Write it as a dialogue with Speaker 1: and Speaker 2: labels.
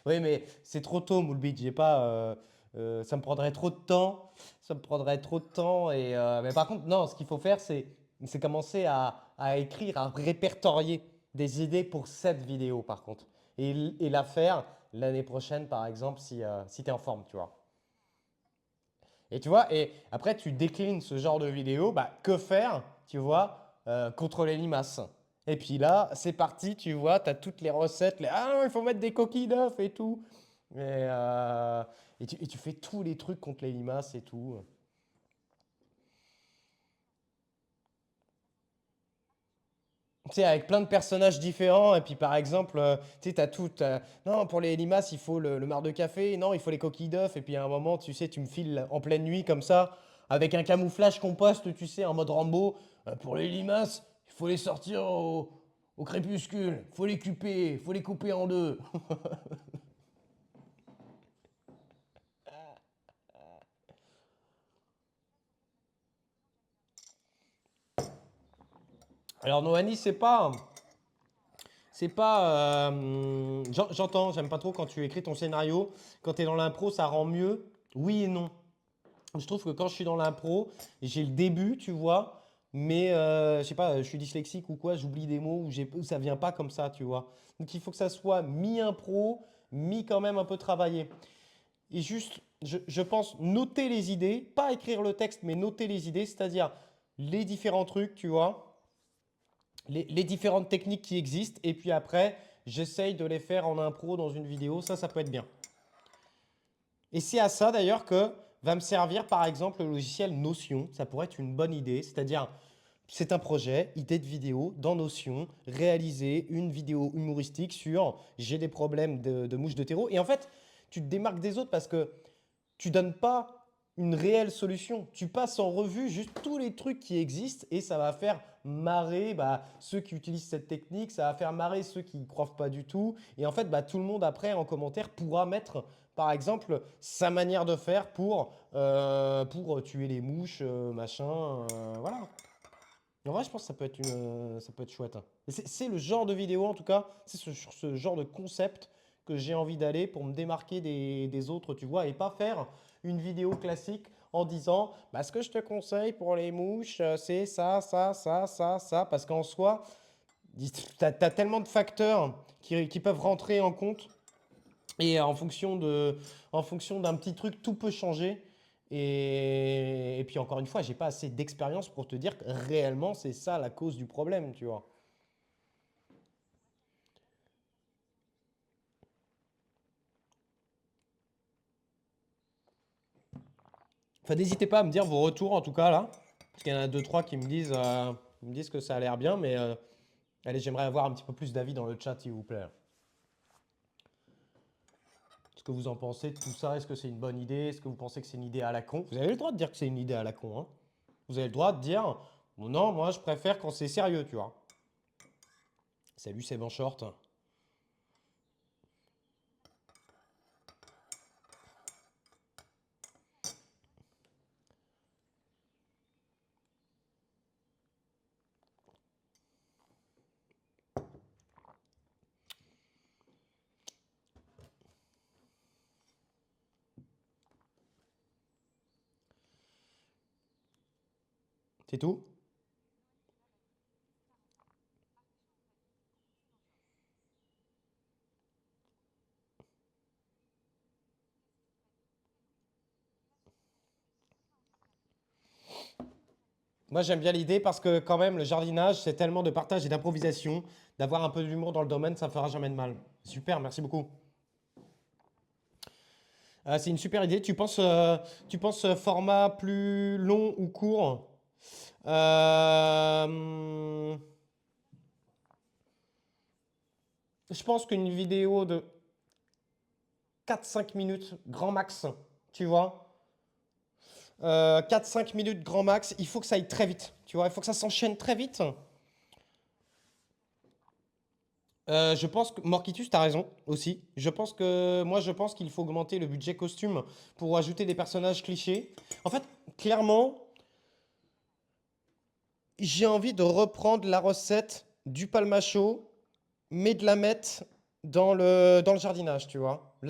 Speaker 1: Oui, mais c'est trop tôt, Moulbit. J'ai pas. Ça me prendrait trop de temps. Ça me prendrait trop de temps. Mais par contre, non, ce qu'il faut faire, c'est commencer à écrire, à répertorier des idées pour cette vidéo, par contre. Et la faire l'année prochaine, par exemple, si tu es en forme, tu vois. Et tu vois, et après, tu déclines ce genre de vidéo, bah, que faire, tu vois, contre les limaces. Et puis là, c'est parti, tu vois, tu as toutes les recettes, ah non, il faut mettre des coquilles d'œufs et tout. Et tu fais tous les trucs contre les limaces et tout. Tu sais, avec plein de personnages différents, et puis par exemple, tu sais, t'as tout. Non, pour les limaces, il faut le marc de café, non, il faut les coquilles d'œufs, et puis à un moment, tu sais, tu me files en pleine nuit comme ça, avec un camouflage compost, tu sais, en mode Rambo. Pour les limaces, il faut les sortir au crépuscule, faut les couper en deux. Alors, Noani, j'entends, j'aime pas trop quand tu écris ton scénario. Quand tu es dans l'impro, ça rend mieux. Oui et non. Je trouve que quand je suis dans l'impro, j'ai le début, tu vois, mais je sais pas, je suis dyslexique ou quoi, j'oublie des mots ou ça vient pas comme ça, tu vois. Donc il faut que ça soit mi-impro, mi quand même un peu travaillé. Et juste, je pense noter les idées, pas écrire le texte, mais noter les idées, c'est-à-dire les différents trucs, tu vois, les différentes techniques qui existent, et puis après, j'essaye de les faire en impro dans une vidéo, ça peut être bien. Et c'est à ça d'ailleurs que va me servir par exemple le logiciel Notion. Ça pourrait être une bonne idée, c'est-à-dire c'est un projet, idée de vidéo dans Notion, réaliser une vidéo humoristique sur j'ai des problèmes de mouches de terreau. Et en fait, tu te démarques des autres parce que tu donnes pas une réelle solution. Tu passes en revue juste tous les trucs qui existent et ça va faire marrer bah, ceux qui utilisent cette technique, ça va faire marrer ceux qui ne croient pas du tout. Et en fait, bah, tout le monde après en commentaire pourra mettre par exemple sa manière de faire pour tuer les mouches, machin. Voilà. En vrai, je pense que ça peut être chouette, hein. Et c'est le genre de vidéo, en tout cas, c'est sur ce genre de concept que j'ai envie d'aller pour me démarquer des autres, tu vois, et pas faire une vidéo classique en disant, bah, ce que je te conseille pour les mouches, c'est ça, ça, ça, ça, ça, parce qu'en soi, tu as tellement de facteurs qui peuvent rentrer en compte et en fonction d'un petit truc, tout peut changer. Et puis encore une fois, j'ai pas assez d'expérience pour te dire que réellement c'est ça la cause du problème, tu vois. Enfin, n'hésitez pas à me dire vos retours en tout cas là, parce qu'il y en a deux trois qui me disent que ça a l'air bien, mais allez, j'aimerais avoir un petit peu plus d'avis dans le chat, s'il vous plaît. Ce que vous en pensez de tout ça? Est-ce que c'est une bonne idée? Est-ce que vous pensez que c'est une idée à la con? Vous avez le droit de dire que c'est une idée à la con, hein. Vous avez le droit de dire non, moi je préfère quand c'est sérieux, tu vois. Salut, c'est bon short. C'est tout? Moi, j'aime bien l'idée parce que quand même, le jardinage, c'est tellement de partage et d'improvisation. D'avoir un peu d'humour dans le domaine, ça ne fera jamais de mal. Super, merci beaucoup. C'est une super idée. Tu penses format plus long ou court? Euh, je pense qu'une vidéo de 4-5 minutes, grand max, tu vois. 4-5 minutes, grand max, il faut que ça aille très vite. Tu vois, il faut que ça s'enchaîne très vite. Je pense que Morkitus, t'as raison aussi. Je pense qu'il faut augmenter le budget costume pour ajouter des personnages clichés. En fait, clairement, j'ai envie de reprendre la recette du palmacho, mais de la mettre. dans le jardinage, tu vois.